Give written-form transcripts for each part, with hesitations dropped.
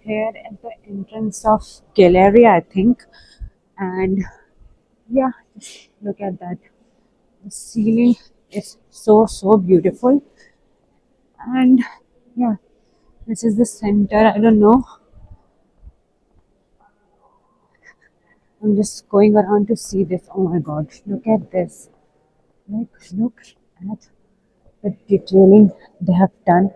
here at the entrance of Galleria, I think. And yeah, just look at that. The ceiling is so beautiful. And yeah, this is the center. I don't know. I'm just going around to see this. Oh my god, look at this. Like, look at the detailing they have done.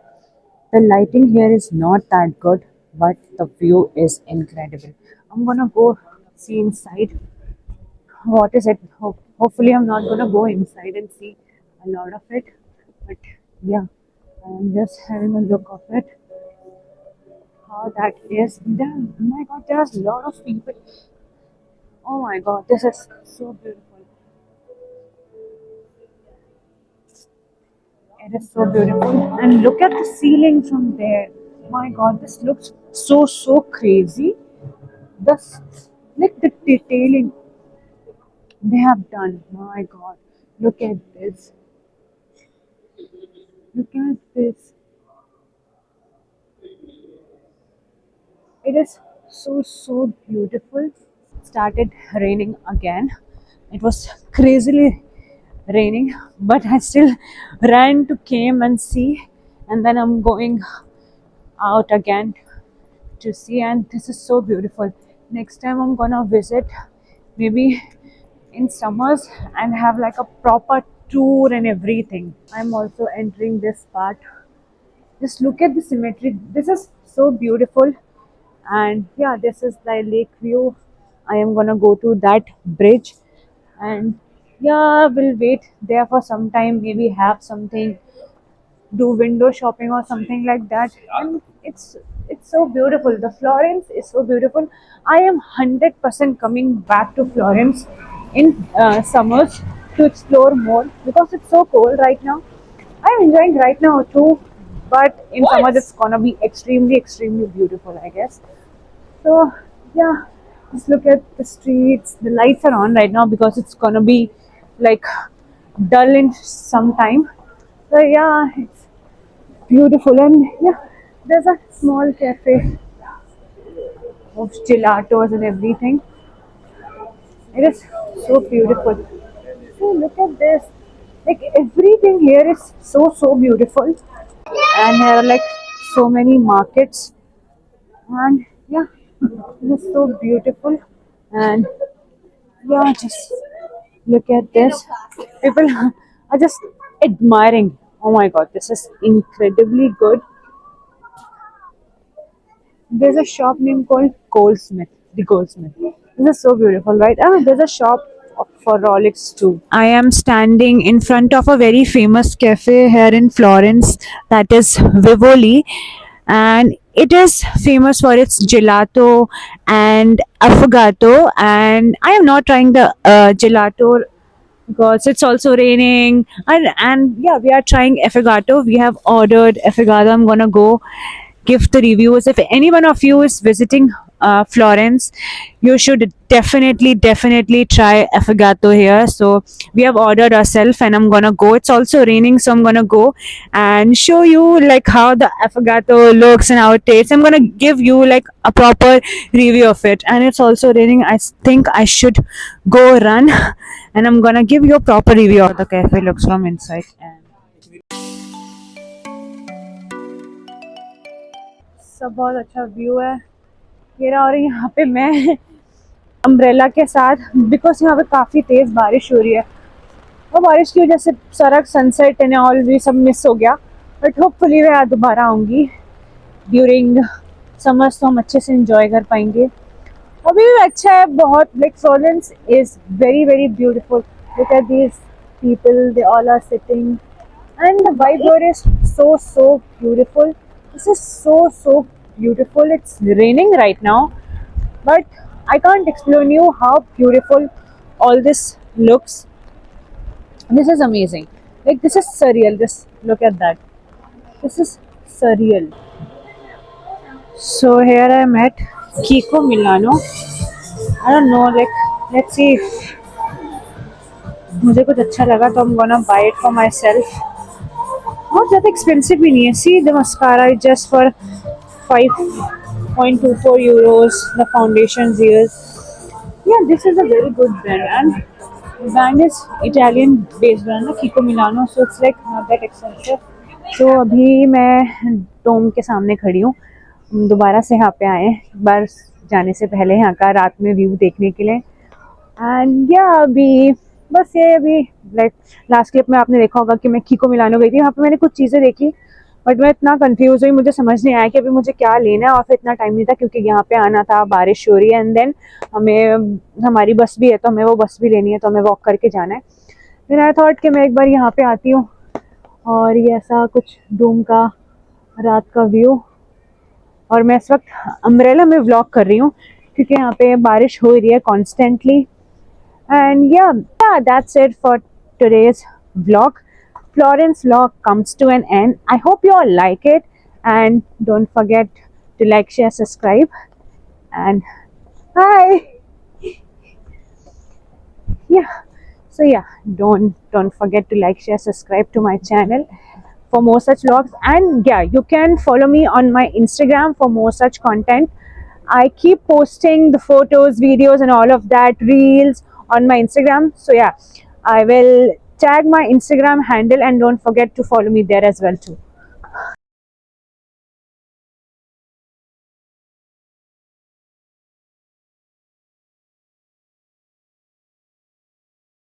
The lighting here is not that good, but the view is incredible. I'm gonna go see inside. What is it? Hopefully, I'm not gonna go inside and see a lot of it, but yeah, I'm just having a look of it. How that is. Damn, oh my god, there's a lot of people. Oh my god, this is so beautiful. It is so beautiful. And look at the ceiling from there. My god, this looks so crazy. The like the detailing they have done. My god, look at this. Look at this. It is so beautiful. Started raining again. It was crazily raining, but I still ran to came and see, and then I'm going out again to see, and this is so beautiful. Next time I'm gonna visit, maybe in summers, and have like a proper tour and everything. I'm also entering this part. Just look at the symmetry. This is so beautiful. And yeah, this is the lake view. I am gonna go to that bridge, and yeah, we'll wait there for some time, maybe have something, do window shopping or something like that. And it's so beautiful. The Florence is so beautiful. I am 100% coming back to Florence in summers to explore more, because it's so cold right now. I'm enjoying right now too, but in summers it's gonna be extremely beautiful, I guess. So yeah, just look at the streets. The lights are on right now because it's gonna be like dull in some time. So yeah, it's beautiful. And yeah, there's a small cafe of gelatos and everything. It is so beautiful. So look at this. Like everything here is so beautiful. And here are like so many markets. And yeah, it is so beautiful. And yeah, just look at this. People are just admiring. Oh my god, this is incredibly good. There's a shop name called Goldsmith, the Goldsmith. This is so beautiful, right? Ah, there's a shop for Rolex too. I am standing in front of a very famous cafe here in Florence, that is Vivoli, and it is famous for its gelato and affogato. And I am not trying the gelato because it's also raining, and yeah, we are trying affogato. We have ordered affogato. I'm gonna go give the reviews. If any one of you is visiting Florence, you should definitely try affogato here. So we have ordered ourselves, and I'm gonna go. It's also raining, so I'm gonna go and show you like how the affogato looks and how it tastes. I'm gonna give you like a proper review of it. And it's also raining. I think I should go run, and I'm gonna give you a proper review of the cafe looks from inside. And सब बहुत अच्छा view है ये रहा। और यहाँ पे मैं अम्ब्रेला के साथ, बिकॉज यहाँ पे काफ़ी तेज़ बारिश हो रही है, और बारिश की वजह से सारा सनसेट एंड ऑल भी सब मिस हो गया। बट होपफुली मैं दोबारा आऊँगी ड्यूरिंग समर्स, तो हम अच्छे से इंजॉय कर पाएंगे। अभी भी अच्छा है बहुत। Like Florence is very beautiful. Look at these people, they all are sitting, and the vibe here is so beautiful. This is so beautiful. It's raining right now, but I can't explain you how beautiful all this looks. This is amazing. Like this is surreal. Just look at that. This is surreal. So here I am at Kiko Milano. I don't know, like let's see if मुझे कुछ अच्छा लगा तो I'm gonna buy it for myself. बहुत ज़्यादा expensive भी नहीं है। See the mascara is just for 5 0.24 euros. The foundations here. Yeah, this is a very good brand, and the brand is Italian based brand, na Kiko Milano, so it's like not that expensive. So अभी मैं डोम के सामने खड़ी हूँ, हम दोबारा से यहाँ पे आए हैं एक बार जाने से पहले यहाँ का रात में व्यू देखने के लिए। एंड या अभी बस ये अभी लाइक लास्ट क्लिप में आपने देखा होगा कि मैं कीको मिलानो गई थी, वहाँ पे मैंने कुछ चीज़ें देखी बट मैं इतना कंफ्यूज हुई, मुझे समझ नहीं आया कि अभी मुझे क्या लेना है, और फिर इतना टाइम नहीं था क्योंकि यहाँ पे आना था, बारिश हो रही है, एंड देन हमें हमारी बस भी है तो हमें वो बस भी लेनी है, तो हमें वॉक करके जाना है। फिर आई थॉट कि मैं एक बार यहाँ पे आती हूँ, और ये ऐसा कुछ डोम का रात का व्यू। और मैं इस वक्त अम्ब्रेला में व्लॉग कर रही हूँ क्योंकि यहाँ पे बारिश हो रही है constantly. And yeah, that's it for today's vlog. Florence vlog comes to an end. I hope you all like it, and don't forget to like, share, subscribe, and bye. Yeah. So yeah, don't forget to like, share, subscribe to my channel for more such vlogs. And yeah, you can follow me on my Instagram for more such content. I keep posting the photos, videos, and all of that, reels on my Instagram. So yeah, I will tag my Instagram handle, and don't forget to follow me there as well too.